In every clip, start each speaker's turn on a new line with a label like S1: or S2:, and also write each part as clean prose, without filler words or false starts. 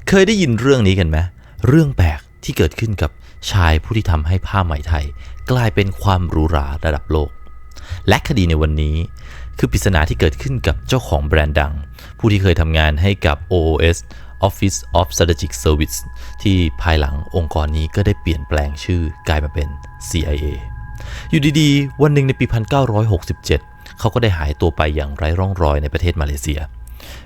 S1: เคยได้ยินเรื่องนี้กันไหมเรื่องแปลกที่เกิดขึ้นกับชายผู้ที่ทำให้ผ้าไหมไทยกลายเป็นความหรูหราระดับโลกและคดีในวันนี้คือปริศนาที่เกิดขึ้นกับเจ้าของแบรนด์ดังผู้ที่เคยทำงานให้กับ OOS Office of Strategic Service ที่ภายหลังองค์กรนี้ก็ได้เปลี่ยนแปลงชื่อกลายมาเป็น CIA อยู่ดีๆวันหนึ่งในปี 1967 เขาก็ได้หายตัวไปอย่างไร้ร่องรอยในประเทศมาเลเซีย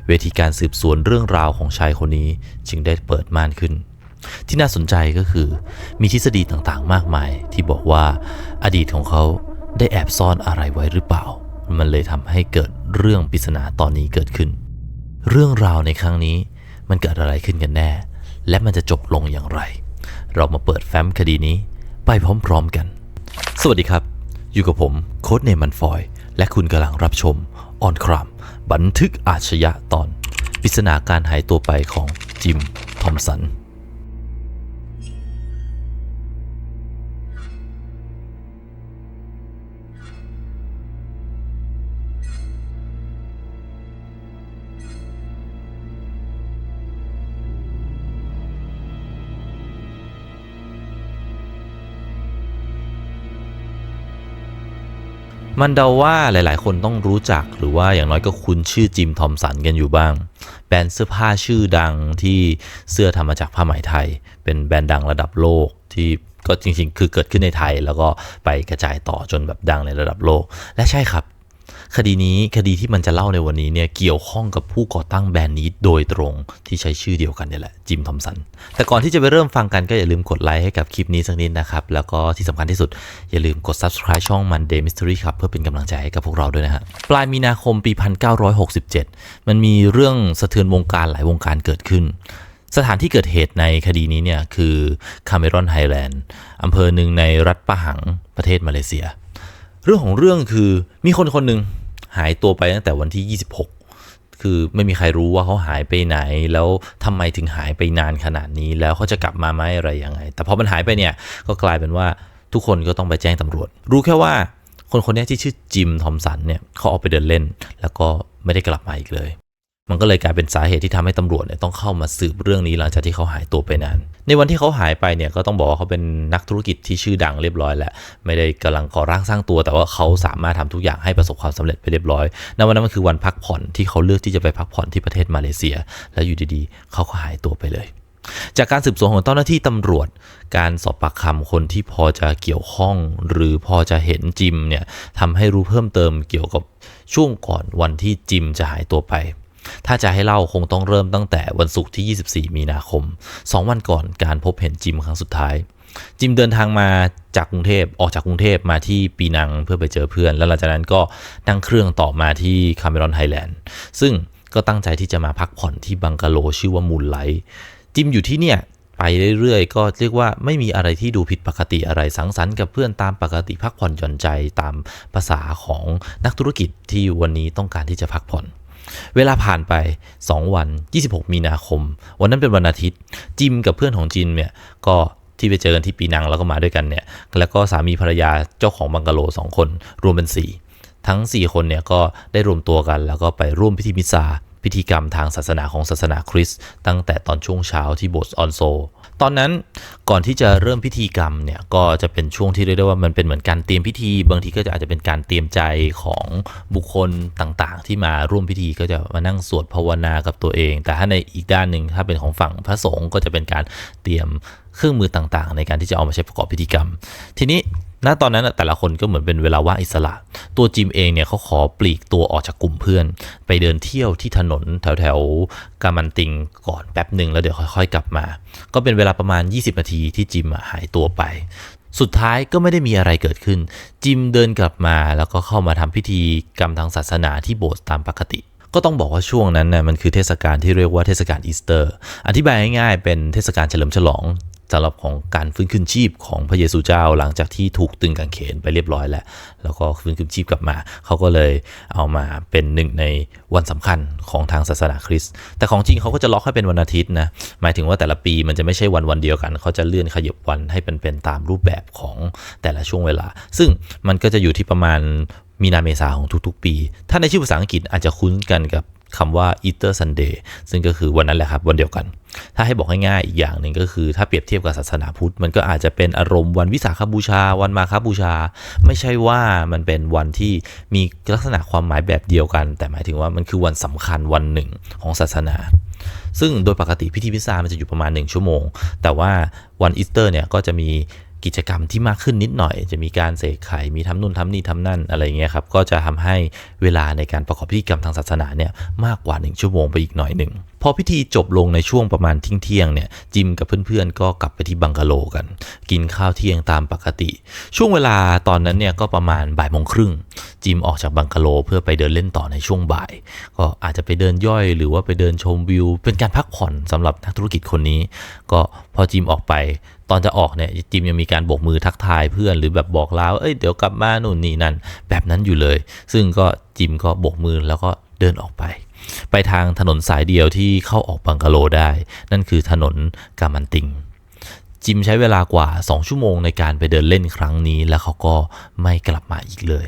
S1: เวทีการสืบสวนเรื่องราวของชายคนนี้จึงได้เปิดม่านขึ้นที่น่าสนใจก็คือมีทฤษฎีต่างๆมากมายที่บอกว่าอดีตของเขาได้แอบซ่อนอะไรไว้หรือเปล่ามันเลยทำให้เกิดเรื่องปริศนาตอนนี้เกิดขึ้นเรื่องราวในครั้งนี้มันเกิดอะไรขึ้นกันแน่และมันจะจบลงอย่างไรเรามาเปิดแฟ้มคดีนี้ไปพร้อมๆกันสวัสดีครับอยู่กับผมโค้ชเนมันฟอยและคุณกำลังรับชมออนครามบันทึกอาชญะตอนปริศนาการหายตัวไปของจิมทอมสันมันเดาว่าหลายๆคนต้องรู้จักหรือว่าอย่างน้อยก็คุ้นชื่อจิมทอมสันกันอยู่บ้างแบรนด์เสื้อผ้าชื่อดังที่เสื้อทำมาจากผ้าไหมไทยเป็นแบรนด์ดังระดับโลกที่ก็จริงๆคือเกิดขึ้นในไทยแล้วก็ไปกระจายต่อจนแบบดังในระดับโลกและใช่ครับคดีที่มันจะเล่าในวันนี้เนี่ยเกี่ยวข้องกับผู้ก่อตั้งแบรนด์นี้โดยตรงที่ใช้ชื่อเดียวกันนี่แหละจิมทอมสันแต่ก่อนที่จะไปเริ่มฟังกันก็อย่าลืมกดไลค์ให้กับคลิปนี้สักนิดนะครับแล้วก็ที่สำคัญที่สุดอย่าลืมกด Subscribe ช่อง Monday Mystery ครับเพื่อเป็นกำลังใจให้กับพวกเราด้วยนะฮะปลายมีนาคมปี 1967 มันมีเรื่องสะเทือนวงการหลายวงการเกิดขึ้นสถานที่เกิดเหตุในคดีนี้เนี่ยคือคาเมรอนไฮแลนด์อำเภอหนึ่งในรัฐปะหังประเทศมาเลเซียเรื่องของเรื่องคือมีคนหนึ่งหายตัวไปตั้งแต่วันที่ 26 คือไม่มีใครรู้ว่าเขาหายไปไหนแล้วทำไมถึงหายไปนานขนาดนี้แล้วเขาจะกลับมาไหมอะไรยังไงแต่พอมันหายไปเนี่ยก็กลายเป็นว่าทุกคนก็ต้องไปแจ้งตำรวจรู้แค่ว่าคนนี้ที่ชื่อจิมทอมสันเนี่ยเขาออกไปเดินเล่นแล้วก็ไม่ได้กลับมาอีกเลยมันก็เลยกลายเป็นสาเหตุที่ทำให้ตำรวจเนี่ยต้องเข้ามาสืบเรื่องนี้หลังจากที่เขาหายตัวไปนานในวันที่เขาหายไปเนี่ยก็ต้องบอกว่าเขาเป็นนักธุรกิจที่ชื่อดังเรียบร้อยแล้วไม่ได้กำลังก่อร่างสร้างตัวแต่ว่าเขาสามารถทำทุกอย่างให้ประสบความสำเร็จไปเรียบร้อยในวันนั้นมันคือวันพักผ่อนที่เขาเลือกที่จะไปพักผ่อนที่ประเทศมาเลเซียแล้วอยู่ดีๆเขาก็หายตัวไปเลยจากการสืบสวนของเจ้าหน้าที่ตำรวจการสอบปากคำคนที่พอจะเกี่ยวข้องหรือพอจะเห็นจิมเนี่ยทำให้รู้เพิ่มเติมเกี่ยวกับช่วงก่อนวันที่จิมจะหายตัวไปถ้าจะให้เล่าคงต้องเริ่มตั้งแต่วันศุกร์ที่ 24 มีนาคม 2 วันก่อนการพบเห็นจิมครั้งสุดท้ายจิมเดินทางมาจากกรุงเทพออกจากกรุงเทพมาที่ปีนังเพื่อไปเจอเพื่อนแล้วหลังจากนั้นก็นั่งเครื่องต่อมาที่คาเมรอนไฮแลนด์ซึ่งก็ตั้งใจที่จะมาพักผ่อนที่บังกะโลชื่อว่ามูนไลท์จิมอยู่ที่เนี่ยไปเรื่อยๆก็เรียกว่าไม่มีอะไรที่ดูผิดปกติอะไรสังสรรค์กับเพื่อนตามปกติพักผ่อนหย่อนใจตามภาษาของนักธุรกิจที่วันนี้ต้องการที่จะพักผ่อนเวลาผ่านไป2วัน26 มีนาคมวันนั้นเป็นวันอาทิตย์จิมกับเพื่อนของจิมเนี่ยก็ที่ไปเจอกันที่ปีนังแล้วก็มาด้วยกันเนี่ยแล้วก็สามีภรรยาเจ้าของบังกะโล2คนรวมเป็น4ทั้ง4คนเนี่ยก็ได้รวมตัวกันแล้วก็ไปร่วมพิธีมิสซาพิธีกรรมทางศาสนาของศาสนาคริสต์ตั้งแต่ตอนช่วงเช้าที่โบสถ์ออนโซตอนนั้นก่อนที่จะเริ่มพิธีกรรมเนี่ยก็จะเป็นช่วงที่เรียกได้ว่ามันเป็นเหมือนการเตรียมพิธีบางทีก็จะอาจจะเป็นการเตรียมใจของบุคคลต่างๆที่มาร่วมพิธีก็จะมานั่งสวดภาวนากับตัวเองแต่ถ้าในอีกด้านหนึ่งถ้าเป็นของฝั่งพระสงฆ์ก็จะเป็นการเตรียมเครื่องมือต่างๆในการที่จะเอามาใช้ประกอบพิธีกรรมทีนี้ณตอนนั้นแต่ละคนก็เหมือนเป็นเวลาว่างอิสระตัวจิมเองเนี่ยเขาขอปลีกตัวออกจากกลุ่มเพื่อนไปเดินเที่ยวที่ถนนแถวกามันติงก่อนแป๊บหนึ่งแล้วเดี๋ยวค่อยๆกลับมาก็เป็นเวลาประมาณ20 นาทีที่จิมหายตัวไปสุดท้ายก็ไม่ได้มีอะไรเกิดขึ้นจิมเดินกลับมาแล้วก็เข้ามาทำพิธีกรรมทางศาสนาที่โบสถ์ตามปกติก็ต้องบอกว่าช่วงนั้นน่ะมันคือเทศกาลที่เรียกว่าเทศกาลอีสเตอร์อธิบายง่ายๆเป็นเทศกาลเฉลิมฉลองสำหรับของการฟื้นคืนชีพของพระเยซูเจ้าหลังจากที่ถูกตึงกางเขนไปเรียบร้อยแล้วก็ฟื้นคืนชีพกลับมาเขาก็เลยเอามาเป็นหนึ่งในวันสำคัญของทางศาสนาคริสต์แต่ของจริงเขาก็จะล็อกให้เป็นวันอาทิตย์นะหมายถึงว่าแต่ละปีมันจะไม่ใช่วันเดียวกันเขาจะเลื่อนขยับวันให้เป็นตามรูปแบบของแต่ละช่วงเวลาซึ่งมันก็จะอยู่ที่ประมาณมีนาเมษาของทุกๆปีถ้าในชื่อภาษาอังกฤษอาจจะคุ้นกันกับ คำว่า Easter Sunday ซึ่งก็คือวันนั้นแหละครับวันเดียวกันถ้าให้บอกง่ายๆอีกอย่างหนึ่งก็คือถ้าเปรียบเทียบกับศาสนาพุทธมันก็อาจจะเป็นอารมณ์วันวิสาขบูชาวันมาฆบูชาไม่ใช่ว่ามันเป็นวันที่มีลักษณะความหมายแบบเดียวกันแต่หมายถึงว่ามันคือวันสำคัญวันหนึ่งของศาสนาซึ่งโดยปกติพิธีมิสซามันจะอยู่ประมาณ1ชั่วโมงแต่ว่าวันอีสเตอร์เนี่ยก็จะมีกิจกรรมที่มากขึ้นนิดหน่อยจะมีการเสกไข่มีทำนู่นทำนี่ทำนั่นอะไรเงี้ยครับก็จะทำให้เวลาในการประกอบพิธีกรรมทางศาสนาเนี่ยมากกว่า1ชั่วโมงไปอีกหน่อยหนึ่งพอพิธีจบลงในช่วงประมาณเที่ยงเนี่ยจิมกับเพื่อนๆก็กลับไปที่บังกะโลกันกินข้าวเที่ยงตามปกติช่วงเวลาตอนนั้นเนี่ยก็ประมาณบ่ายโมงครึ่งจิมออกจากบังกะโลเพื่อไปเดินเล่นต่อในช่วงบ่ายก็อาจจะไปเดินย่อยหรือว่าไปเดินชมวิวเป็นการพักผ่อนสำหรับนักธุรกิจคนนี้ก็พอจิมออกไปตอนจะออกเนี่ยจิมยังมีการโบกมือทักทายเพื่อนหรือแบบบอกลาเดี๋ยวกลับมานู่นนี่นั่นแบบนั้นอยู่เลยซึ่งก็จิมก็โบกมือแล้วก็เดินออกไปทางถนนสายเดียวที่เข้าออกบังกะโลได้นั่นคือถนนกามันติงจิมใช้เวลากว่า2ชั่วโมงในการไปเดินเล่นครั้งนี้แล้วเขาก็ไม่กลับมาอีกเลย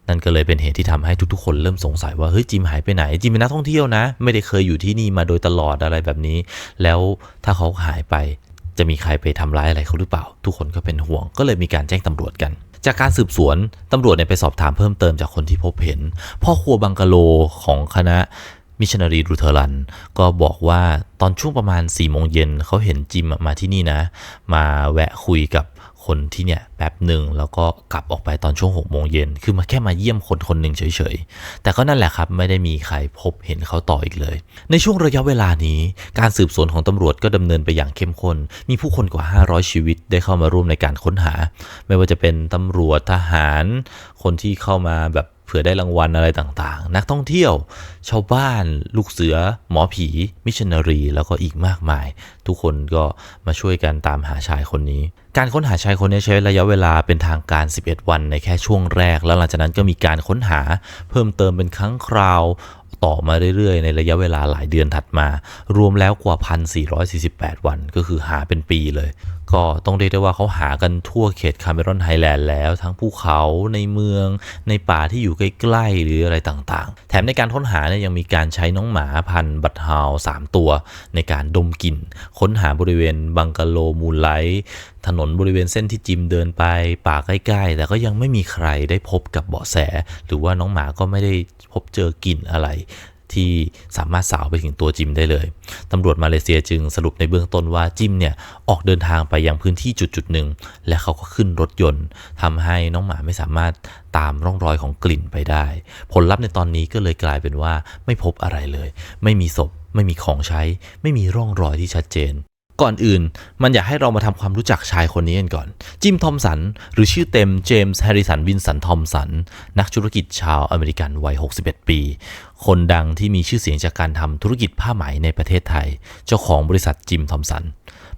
S1: นั่นก็เลยเป็นเหตุที่ทำให้ทุกๆคนเริ่มสงสัยว่าเฮ้ยจิมหายไปไหนจิมเป็นนักท่องเที่ยวนะไม่ได้เคยอยู่ที่นี่มาโดยตลอดอะไรแบบนี้แล้วถ้าเขาหายไปจะมีใครไปทำร้ายอะไรเขาหรือเปล่าทุกคนก็เป็นห่วงก็เลยมีการแจ้งตำรวจกันจากการสืบสวนตำรวจไปสอบถามเพิ่มเติมจากคนที่พบเห็นพ่อครัวบังกะโลของคณะมิชชันนารีลูเทอรันก็บอกว่าตอนช่วงประมาณ4 โมงเย็นเขาเห็นจิมมาที่นี่นะมาแวะคุยกับคนที่เนี่ยแป๊บหนึ่งแล้วก็กลับออกไปตอนช่วง6 โมงเย็นคือมาแค่มาเยี่ยมคนหนึ่งเฉยๆแต่ก็นั่นแหละครับไม่ได้มีใครพบเห็นเขาต่ออีกเลยในช่วงระยะเวลานี้การสืบสวนของตำรวจก็ดำเนินไปอย่างเข้มข้นมีผู้คนกว่า500ชีวิตได้เข้ามาร่วมในการค้นหาไม่ว่าจะเป็นตำรวจทหารคนที่เข้ามาแบบเผื่อได้รางวัลอะไรต่างๆนักท่องเที่ยวชาวบ้านลูกเสือหมอผีมิชชันนารีแล้วก็อีกมากมายทุกคนก็มาช่วยกันตามหาชายคนนี้การค้นหาชายคนนี้ใช้ระยะเวลาเป็นทางการ11 วันในแค่ช่วงแรกแล้วหลังจากนั้นก็มีการค้นหาเพิ่มเติมเป็นครั้งคราวต่อมาเรื่อยๆในระยะเวลาหลายเดือนถัดมารวมแล้วกว่า 1,448 วันก็คือหาเป็นปีเลยก็ต้องเรียกได้ว่าเขาหากันทั่วเขตคาเมรอนไฮแลนด์แล้วทั้งภูเขาในเมืองในป่าที่อยู่ใกล้ๆหรืออะไรต่างๆแถมในการค้นหาเนี่ยยังมีการใช้น้องหมาพันธุ์บัตฮาว3 ตัวในการดมกลิ่นค้นหาบริเวณบังกะโลมูนไลท์ถนนบริเวณเส้นที่จิมเดินไปป่าใกล้ๆแต่ก็ยังไม่มีใครได้พบกับเบาะแสหรือว่าน้องหมาก็ไม่ได้พบเจอกลิ่นอะไรที่สามารถสาวไปถึงตัวจิมได้เลยตำรวจมาเลเซียจึงสรุปในเบื้องต้นว่าจิมเนี่ยออกเดินทางไปยังพื้นที่จุดหนึ่งและเขาก็ขึ้นรถยนต์ทำให้น้องหมาไม่สามารถตามร่องรอยของกลิ่นไปได้ผลลัพธ์ในตอนนี้ก็เลยกลายเป็นว่าไม่พบอะไรเลยไม่มีศพไม่มีของใช้ไม่มีร่องรอยที่ชัดเจนก่อนอื่นมันอยากให้เรามาทำความรู้จักชายคนนี้กันก่อนจิมทอมสันหรือชื่อเต็มเจมส์แฮร์ริสันวินสันทอมสันนักธุรกิจชาวอเมริกันวัย61 ปีคนดังที่มีชื่อเสียงจากการทำธุรกิจผ้าไหมในประเทศไทยเจ้าของบริษัทจิมทอมสัน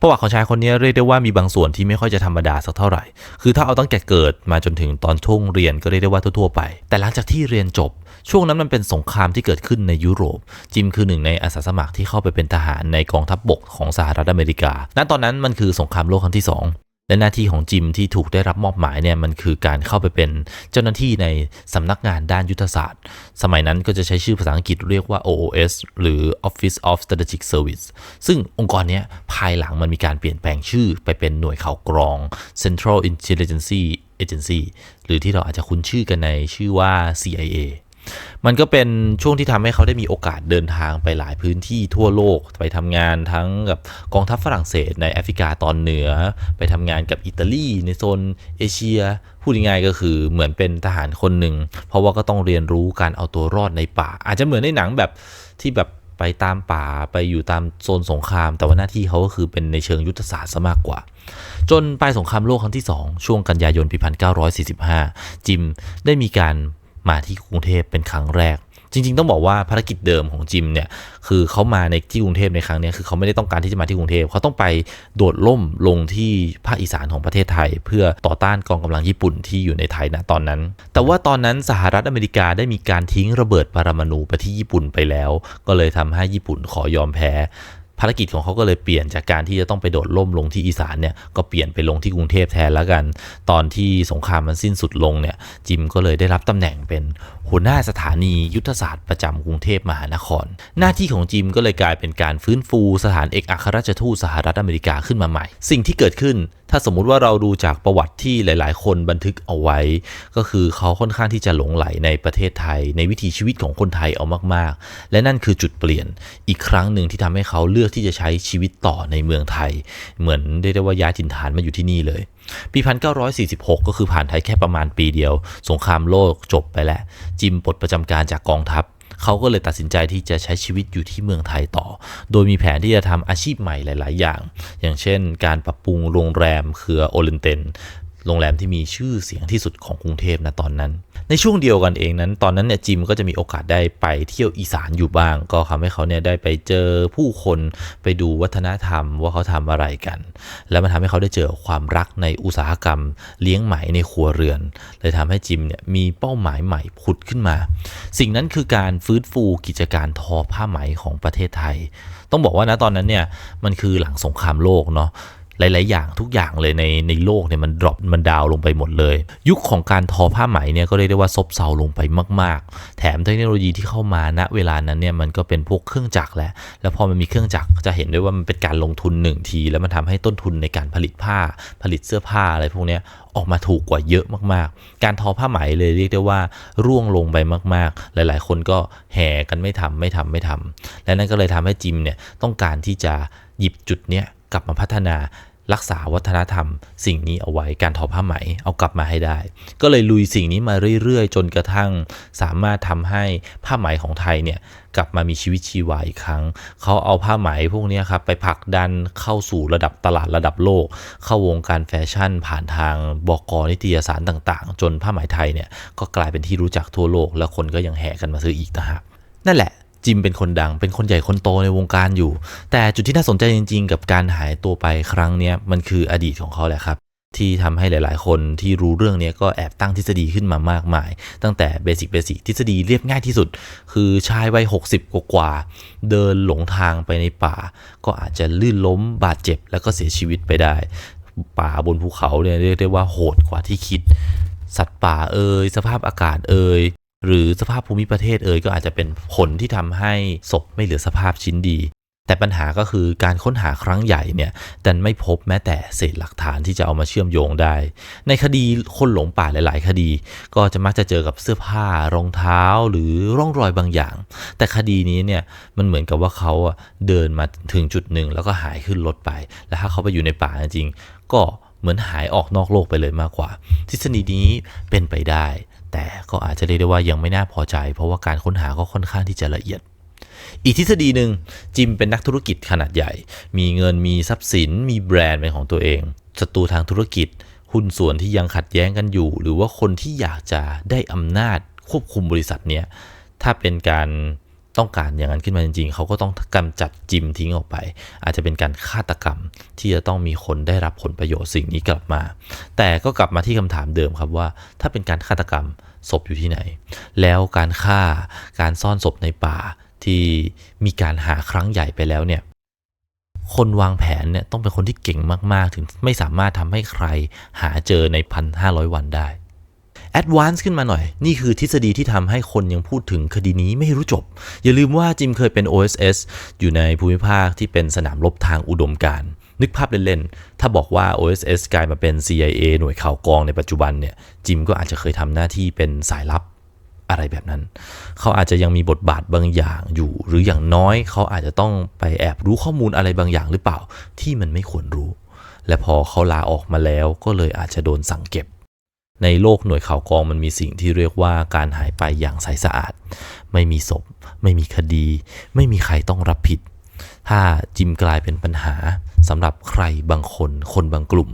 S1: ประวัติของชายคนนี้เรียกได้ว่ามีบางส่วนที่ไม่ค่อยจะธรรมดาสักเท่าไหร่คือถ้าเอาตั้งแต่เกิดมาจนถึงตอนช่วงเรียนก็เรียกได้ว่าทั่วๆไปแต่หลังจากที่เรียนจบช่วงนั้นมันเป็นสงครามที่เกิดขึ้นในยุโรปจิมคือหนึ่งในอาสาสมัครที่เข้าไปเป็นทหารในกองทัพบกของสหรัฐอเมริกาณตอนนั้นมันคือสงครามโลกครั้งที่2และหน้าที่ของจิมที่ถูกได้รับมอบหมายเนี่ยมันคือการเข้าไปเป็นเจ้าหน้าที่ในสำนักงานด้านยุทธศาสตร์สมัยนั้นก็จะใช้ชื่อภาษาอังกฤษเรียกว่า OOS หรือ Office of Strategic Service ซึ่งองค์กรนี้ภายหลังมันมีการเปลี่ยนแปลงชื่อไปเป็นหน่วยข่าวกรอง Central Intelligence Agency หรือที่เราอาจจะคุ้นชื่อกันในชื่อว่า CIAมันก็เป็นช่วงที่ทำให้เขาได้มีโอกาสเดินทางไปหลายพื้นที่ทั่วโลกไปทำงานทั้งกับกองทัพฝรั่งเศสในแอฟริกาตอนเหนือไปทำงานกับอิตาลีในโซนเอเชียพูดง่ายๆก็คือเหมือนเป็นทหารคนหนึ่งเพราะว่าก็ต้องเรียนรู้การเอาตัวรอดในป่าอาจจะเหมือนในหนังแบบที่แบบไปตามป่าไปอยู่ตามโซนสงครามแต่ว่าหน้าที่เขาก็คือเป็นในเชิงยุทธศาสตร์ซะมากกว่าจนปลายสงครามโลกครั้งที่2ช่วงกันยายนปี1945จิมได้มีการมาที่กรุงเทพเป็นครั้งแรกจริงๆต้องบอกว่าภารกิจเดิมของจิมเนี่ยคือเขามาในที่กรุงเทพในครั้งนี้คือเขาไม่ได้ต้องการที่จะมาที่กรุงเทพเขาต้องไปโดดร่มลงที่ภาคอีสานของประเทศไทยเพื่อต่อต้านกองกำลังญี่ปุ่นที่อยู่ในไทยณตอนนั้นแต่ว่าตอนนั้นสหรัฐอเมริกาได้มีการทิ้งระเบิดปรมาณูไปที่ญี่ปุ่นไปแล้วก็เลยทำให้ญี่ปุ่นขอยอมแพ้ ภารกิจของเขาก็เลยเปลี่ยนจากการที่จะต้องไปโดดร่มลงที่อีสานเนี่ยก็เปลี่ยนไปลงที่กรุงเทพแทนแล้วกันตอนที่สงครามมันสิ้นสุดลงเนี่ยจิมก็เลยได้รับตำแหน่งเป็นหัวหน้าสถานียุทธศาสตร์ประจำกรุงเทพมหานครหน้าที่ของจิมก็เลยกลายเป็นการฟื้นฟูสถานเอกอัครราชทูตสหรัฐอเมริกาขึ้นมาใหม่สิ่งที่เกิดขึ้นถ้าสมมุติว่าเราดูจากประวัติที่หลายๆคนบันทึกเอาไว้ก็คือเขาค่อนข้างที่จะหลงไหลในประเทศไทยในวิถีชีวิตของคนไทยเอามากๆและนั่นคือจุดเปลี่ยนอีกครั้งหนึ่งที่ทำให้เขาเลือกที่จะใช้ชีวิตต่อในเมืองไทยเหมือนได้ว่าย้ายถิ่นฐานมาอยู่ที่นี่เลยปี 1946 ก็คือผ่านไทยแค่ประมาณปีเดียวสงครามโลกจบไปแล้วจิมปลดประจำการจากกองทัพเขาก็เลยตัดสินใจที่จะใช้ชีวิตอยู่ที่เมืองไทยต่อโดยมีแผนที่จะทำอาชีพใหม่หลายๆอย่างอย่างเช่นการปรับปรุงโรงแรมเครือโอเรนเตนโรงแรมที่มีชื่อเสียงที่สุดของกรุงเทพนะตอนนั้นในช่วงเดียวกันเองนั้นตอนนั้นเนี่ยจิมก็จะมีโอกาสได้ไปเที่ยวอีสานอยู่บ้างก็ทำให้เขาเนี่ยได้ไปเจอผู้คนไปดูวัฒนธรรมว่าเขาทำอะไรกันแล้วมันทำให้เขาได้เจอความรักในอุตสาหกรรมเลี้ยงไหมในครัวเรือนเลยทำให้จิมเนี่ยมีเป้าหมายใหม่ผุดขึ้นมาสิ่งนั้นคือการฟื้นฟูกิจการทอผ้าไหมของประเทศไทยต้องบอกว่านะตอนนั้นเนี่ยมันคือหลังสงครามโลกเนาะหลายๆอย่างทุกอย่างเลยในโลกเนี่ยมันดรอปมันดาวลงไปหมดเลยยุคของการทอผ้าไหมเนี่ยก็เรียกได้ว่าซบเซาลงไปมากๆแถมเทคโนโลยีที่เข้ามาณเวลานั้นเนี่ยมันก็เป็นพวกเครื่องจักรแล้วพอมันมีเครื่องจักรจะเห็นได้ว่ามันเป็นการลงทุนหนึ่งทีแล้วมันทำให้ต้นทุนในการผลิตผ้าผลิตเสื้อผ้าอะไรพวกนี้ออกมาถูกกว่าเยอะมากๆการทอผ้าไหมเลยเรียกได้ว่าร่วงลงไปมากๆหลายๆคนก็แห่กันไม่ทำและนั่นก็เลยทำให้จิมเนี่ยต้องการที่จะหยิบจุดเนี้ยกลับมาพัฒนารักษาวัฒนธรรมสิ่งนี้เอาไว้การทอผ้าไหมเอากลับมาให้ได้ก็เลยลุยสิ่งนี้มาเรื่อยๆจนกระทั่งสามารถทำให้ผ้าไหมของไทยเนี่ยกลับมามีชีวิตชีวาอีกครั้งเขาเอาผ้าไหมพวกนี้ครับไปผลักดันเข้าสู่ระดับตลาดระดับโลกเข้าวงการแฟชั่นผ่านทางบก.นิตยสารต่างๆจนผ้าไหมไทยเนี่ยก็กลายเป็นที่รู้จักทั่วโลกแล้วคนก็ยังแห่กันมาซื้ออีกต่างหากนั่นแหละจิมเป็นคนดังเป็นคนใหญ่คนโตในวงการอยู่แต่จุดที่น่าสนใจจริงๆกับการหายตัวไปครั้งนี้มันคืออดีตของเขาแหละครับที่ทำให้หลายๆคนที่รู้เรื่องนี้ก็แอบตั้งทฤษฎีขึ้นมามากมายตั้งแต่เบสิกทฤษฎีเรียบง่ายที่สุดคือชายวัย60กว่าเดินหลงทางไปในป่าก็อาจจะลื่นล้มบาดเจ็บแล้วก็เสียชีวิตไปได้ป่าบนภูเขาเนี่ยเรียกได้ว่าโหดกว่าที่คิดสัตว์ป่าสภาพอากาศหรือสภาพภูมิประเทศก็อาจจะเป็นผลที่ทำให้ศพไม่เหลือสภาพชิ้นดีแต่ปัญหาก็คือการค้นหาครั้งใหญ่เนี่ยดันไม่พบแม้แต่เศษหลักฐานที่จะเอามาเชื่อมโยงได้ในคดีคนหลงป่าหลายๆคดีก็จะมักจะเจอกับเสื้อผ้ารองเท้าหรือร่องรอยบางอย่างแต่คดีนี้เนี่ยมันเหมือนกับว่าเขาเดินมาถึงจุดหนึ่งแล้วก็หายขึ้นรถไปแล้วถ้าเขาไปอยู่ในป่าจริงๆก็เหมือนหายออกนอกโลกไปเลยมากกว่าทฤษฎีนี้เป็นไปได้แต่ก็อาจจะเรียกได้ว่ายังไม่น่าพอใจเพราะว่าการค้นหาก็ค่อนข้างที่จะละเอียดอีกทฤษฎีหนึ่งจิมเป็นนักธุรกิจขนาดใหญ่มีเงินมีทรัพย์สินมีแบรนด์เป็นของตัวเองศัตรูทางธุรกิจหุ้นส่วนที่ยังขัดแย้งกันอยู่หรือว่าคนที่อยากจะได้อำนาจควบคุมบริษัทเนี้ยถ้าเป็นการต้องการอย่างนั้นขึ้นมาจริงๆเขาก็ต้องกำจัดจิมทิ้งออกไปอาจจะเป็นการฆาตกรรมที่จะต้องมีคนได้รับผลประโยชน์สิ่งนี้กลับมาแต่ก็กลับมาที่คำถามเดิมครับว่าถ้าเป็นการฆาตกรรมศพอยู่ที่ไหนแล้วการฆ่าการซ่อนศพในป่าที่มีการหาครั้งใหญ่ไปแล้วเนี่ยคนวางแผนเนี่ยต้องเป็นคนที่เก่งมากๆถึงไม่สามารถทำให้ใครหาเจอใน 1,500 วันได้แอดวานซ์ขึ้นมาหน่อยนี่คือทฤษฎีที่ทำให้คนยังพูดถึงคดีนี้ไม่รู้จบอย่าลืมว่าจิมเคยเป็น OSS อยู่ในภูมิภาคที่เป็นสนามรบทางอุดมการณ์นึกภาพเล่นๆถ้าบอกว่า OSS กลายมาเป็น CIA หน่วยข่าวกรองในปัจจุบันเนี่ยจิมก็อาจจะเคยทำหน้าที่เป็นสายลับอะไรแบบนั้นเขาอาจจะยังมีบทบาทบางอย่างอยู่หรืออย่างน้อยเขาอาจจะต้องไปแอบรู้ข้อมูลอะไรบางอย่างหรือเปล่าที่มันไม่ควรรู้และพอเขาลาออกมาแล้วก็เลยอาจจะโดนสั่งเก็บในโลกหน่วยข่าวกรองมันมีสิ่งที่เรียกว่าการหายไปอย่างใสสะอาดไม่มีศพไม่มีคดีไม่มีใครต้องรับผิดถ้าจิมกลายเป็นปัญหาสำหรับใครบางคนบางกลุ่ม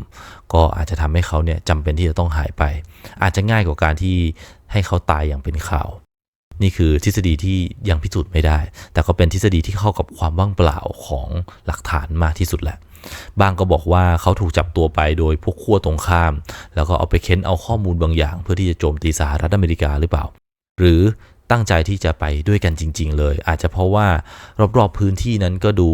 S1: ก็อาจจะทำให้เขาเนี่ยจำเป็นที่จะต้องหายไปอาจจะง่ายกว่าการที่ให้เขาตายอย่างเป็นข่าวนี่คือทฤษฎีที่ยังพิสูจน์ไม่ได้แต่ก็เป็นทฤษฎีที่เข้ากับความว่างเปล่าของหลักฐานมากที่สุดแหละบางก็บอกว่าเขาถูกจับตัวไปโดยพวกขั้วตรงข้ามแล้วก็เอาไปเค้นเอาข้อมูลบางอย่างเพื่อที่จะโจมตีสหรัฐอเมริกาหรือเปล่าหรือ ตั้งใจที่จะไปด้วยกันจริงๆเลยอาจจะเพราะว่ารอบๆพื้นที่นั้นก็ดู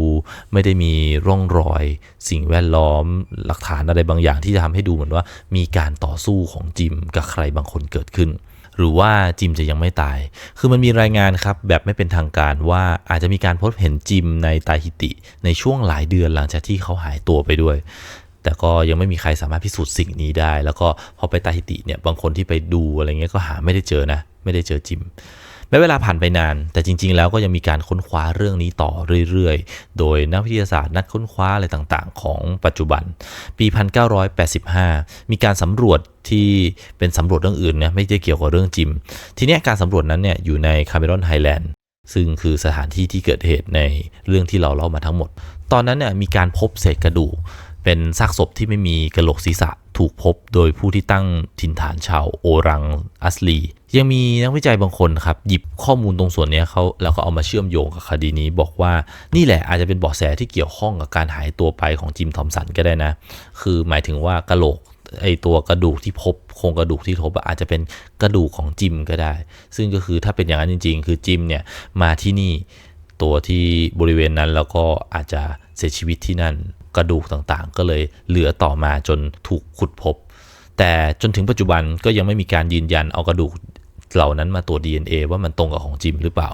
S1: ไม่ได้มีร่องรอยสิ่งแวดล้อมหลักฐานอะไรบางอย่างที่จะทำให้ดูเหมือนว่ามีการต่อสู้ของจิมกับใครบางคนเกิดขึ้นหรือว่าจิมจะยังไม่ตายคือมันมีรายงานครับแบบไม่เป็นทางการว่าอาจจะมีการพบเห็นจิมในตาฮิติในช่วงหลายเดือนหลังจากที่เขาหายตัวไปด้วยแต่ก็ยังไม่มีใครสามารถพิสูจน์สิ่งนี้ได้แล้วก็พอไปตาฮิติเนี่ยบางคนที่ไปดูอะไรเงี้ยก็หาไม่ได้เจอนะไม่ได้เจอจิมแม้เวลาผ่านไปนานแต่จริงๆแล้วก็ยังมีการค้นคว้าเรื่องนี้ต่อเรื่อยๆโดยนักวิทยาศาสตร์นักค้นคว้าอะไรต่างๆของปัจจุบันปี1985มีการสำรวจที่เป็นสำรวจเรื่องอื่นนะไม่ได้เกี่ยวกับเรื่องจิมทีนี้การสำรวจนั้นเนี่ยอยู่ในคาเมรอนไฮแลนด์ซึ่งคือสถานที่ที่เกิดเหตุในเรื่องที่เราเล่ามาทั้งหมดตอนนั้นเนี่ยมีการพบเศษกระดูกเป็นซากศพที่ไม่มีกระโหลกศีรษะถูกพบโดยผู้ที่ตั้งถิ่นฐานชาวโอรังอัสลียังมีนักวิจัยบางคนครับหยิบข้อมูลตรงส่วนนี้เขาแล้วก็เอามาเชื่อมโยงกับคดีนี้บอกว่านี่แหละอาจจะเป็นเบาะแสที่เกี่ยวข้องกับการหายตัวไปของจิมทอมสันก็ได้นะคือหมายถึงว่ากระโหลกไอตัวกระดูกที่พบโครงกระดูกที่พบอาจจะเป็นกระดูกของจิมก็ได้ซึ่งก็คือถ้าเป็นอย่างนั้นจริงๆคือจิมเนี่ยมาที่นี่ตัวที่บริเวณนั้นแล้วก็อาจจะเสียชีวิตที่นั่นกระดูกต่างๆก็เลยเหลือต่อมาจนถูกขุดพบแต่จนถึงปัจจุบันก็ยังไม่มีการยืนยันเอากระดูกเหล่านั้นมาตรวจ DNA ว่ามันตรงกับของจิมหรือเปล่า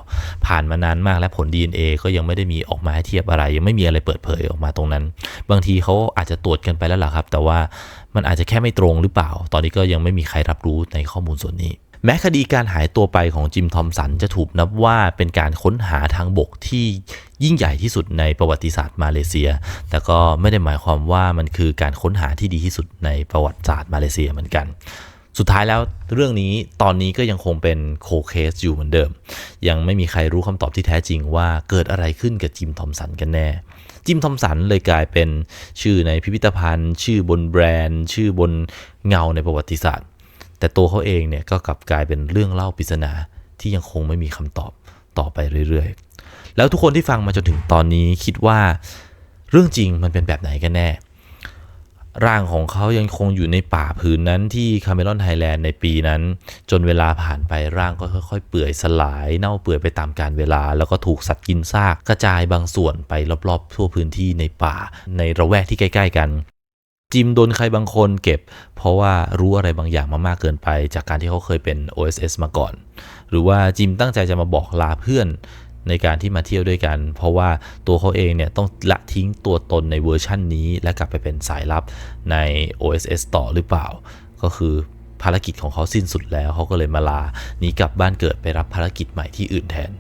S1: ผ่านมานานมากและผล DNA ก็ยังไม่ได้มีออกมาให้เทียบอะไรยังไม่มีอะไรเปิดเผยออกมาตรงนั้นบางทีเขาอาจจะตรวจกันไปแล้วล่ะครับแต่ว่ามันอาจจะแค่ไม่ตรงหรือเปล่าตอนนี้ก็ยังไม่มีใครรับรู้ในข้อมูลส่วนนี้แม้คดีการหายตัวไปของจิมทอมสันจะถูกนับว่าเป็นการค้นหาทางบกที่ยิ่งใหญ่ที่สุดในประวัติศาสตร์มาเลเซียแต่ก็ไม่ได้หมายความว่ามันคือการค้นหาที่ดีที่สุดในประวัติศาสตร์มาเลเซียเหมือนกันสุดท้ายแล้วเรื่องนี้ตอนนี้ก็ยังคงเป็นโคเคสอยู่เหมือนเดิมยังไม่มีใครรู้คำตอบที่แท้จริงว่าเกิดอะไรขึ้นกับจิมทอมสันกันแน่จิมทอมสันเลยกลายเป็นชื่อในพิพิธภัณฑ์ชื่อบนแบรนด์ชื่อบนเงาในประวัติศาสตร์แต่ตัวเขาเองเนี่ยก็กลับกลายเป็นเรื่องเล่าปริศนาที่ยังคงไม่มีคำตอบต่อไปเรื่อยๆแล้วทุกคนที่ฟังมาจนถึงตอนนี้คิดว่าเรื่องจริงมันเป็นแบบไหนกันแน่ร่างของเขายังคงอยู่ในป่าผืนนั้นที่คาเมรอนไฮแลนด์ในปีนั้นจนเวลาผ่านไปร่างก็ค่อยๆเปื่อยสลายเน่าเปื่อยไปตามกาลเวลาแล้วก็ถูกสัตว์กินซากกระจายบางส่วนไปรอบๆทั่วพื้นที่ในป่าในระแวกที่ใกล้ๆกันจิมโดนใครบางคนเก็บเพราะว่ารู้อะไรบางอย่างมามากเกินไปจากการที่เขาเคยเป็น OSS มาก่อนหรือว่าจิมตั้งใจจะมาบอกลาเพื่อนในการที่มาเที่ยวด้วยกันเพราะว่าตัวเขาเองเนี่ยต้องละทิ้งตัวตนในเวอร์ชั่นนี้และกลับไปเป็นสายลับใน OSS ต่อหรือเปล่าก็คือภารกิจของเขาสิ้นสุดแล้วเขาก็เลยมาลาหนีกลับบ้านเกิดไปรับภารกิจใหม่ที่อื่นแทน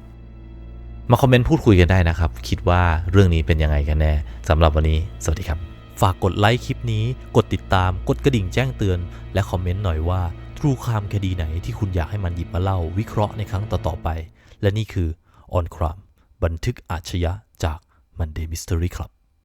S1: มาคอมเมนต์พูดคุยกันได้นะครับคิดว่าเรื่องนี้เป็นยังไงกันแน่สำหรับวันนี้สวัสดีครับฝากกดไลค์คลิปนี้กดติดตามกดกระดิ่งแจ้งเตือนและคอมเมนต์หน่อยว่าTrue Crime คดีไหนที่คุณอยากให้มันหยิบมาเล่าวิเคราะห์ในครั้งต่อๆไปและนี่คือ On Crime บันทึกอาชญะจาก Monday Mystery Club